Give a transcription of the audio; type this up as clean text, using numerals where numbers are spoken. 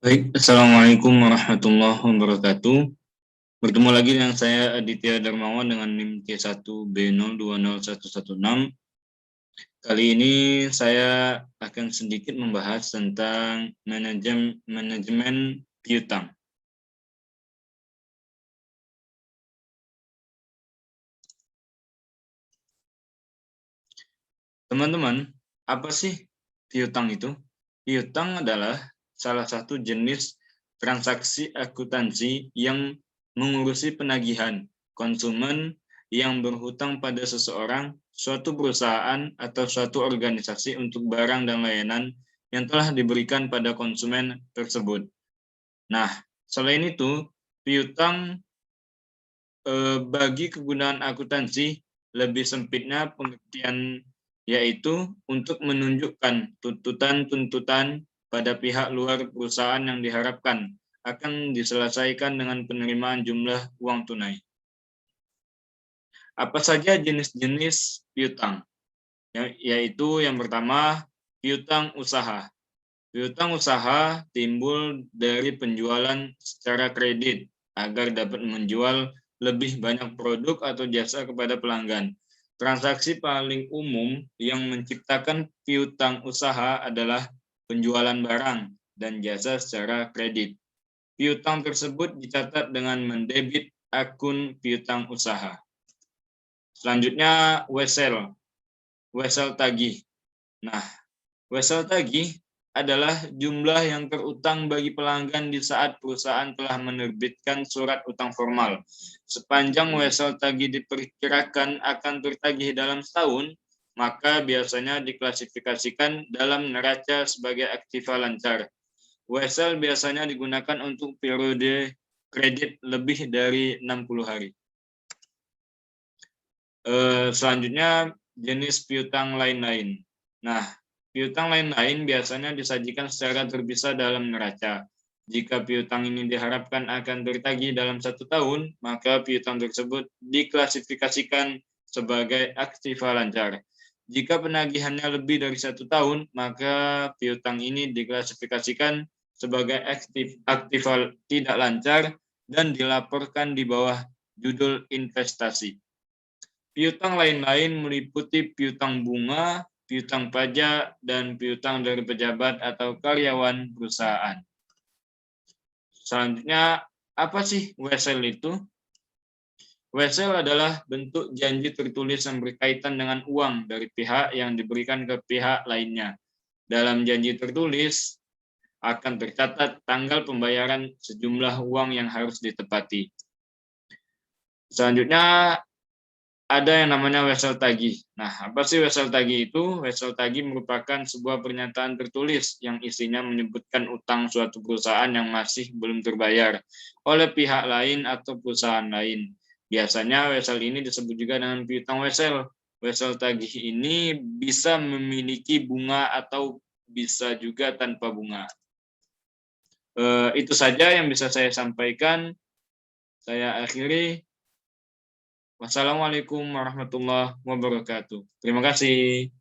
Baik, Assalamualaikum warahmatullahi wabarakatuh. Bertemu lagi dengan saya Aditya Darmawan dengan NIM T1B020116. Kali ini saya akan sedikit membahas tentang manajemen piutang. Teman-teman, apa sih piutang itu? Piutang adalah salah satu jenis transaksi akuntansi yang mengurusi penagihan konsumen yang berhutang pada seseorang, suatu perusahaan, atau suatu organisasi untuk barang dan layanan yang telah diberikan pada konsumen tersebut. Nah, selain itu, piutang bagi kegunaan akuntansi lebih sempitnya pengertian yaitu untuk menunjukkan tuntutan-tuntutan pada pihak luar perusahaan yang diharapkan akan diselesaikan dengan penerimaan jumlah uang tunai. Apa saja jenis-jenis piutang? Yaitu yang pertama, piutang usaha. Piutang usaha timbul dari penjualan secara kredit agar dapat menjual lebih banyak produk atau jasa kepada pelanggan. Transaksi paling umum yang menciptakan piutang usaha adalah penjualan barang dan jasa secara kredit. Piutang tersebut dicatat dengan mendebit akun piutang usaha. Selanjutnya, wesel tagih. Nah, wesel tagih adalah jumlah yang terutang bagi pelanggan di saat perusahaan telah menerbitkan surat utang formal. Sepanjang wesel tagih diperkirakan akan tertagih dalam setahun, maka biasanya diklasifikasikan dalam neraca sebagai aktiva lancar. Wesel biasanya digunakan untuk periode kredit lebih dari 60 hari. Selanjutnya, jenis piutang lain-lain. Nah, piutang lain-lain biasanya disajikan secara terpisah dalam neraca. Jika piutang ini diharapkan akan tertagih dalam 1 tahun, maka piutang tersebut diklasifikasikan sebagai aktiva lancar. Jika penagihannya lebih dari 1 tahun, maka piutang ini diklasifikasikan sebagai aktiva tidak lancar dan dilaporkan di bawah judul investasi. Piutang lain-lain meliputi piutang bunga, piutang pajak, dan piutang dari pejabat atau karyawan perusahaan. Selanjutnya, apa sih wesel itu? Wesel adalah bentuk janji tertulis yang berkaitan dengan uang dari pihak yang diberikan ke pihak lainnya. Dalam janji tertulis akan tercatat tanggal pembayaran sejumlah uang yang harus ditepati. Selanjutnya, ada yang namanya wesel tagih. Nah, apa sih wesel tagih itu? Wesel tagih merupakan sebuah pernyataan tertulis yang isinya menyebutkan utang suatu perusahaan yang masih belum terbayar oleh pihak lain atau perusahaan lain. Biasanya wesel ini disebut juga dengan piutang wesel. Wesel tagih ini bisa memiliki bunga atau bisa juga tanpa bunga. Itu saja yang bisa saya sampaikan. Saya akhiri. Wassalamualaikum warahmatullahi wabarakatuh. Terima kasih.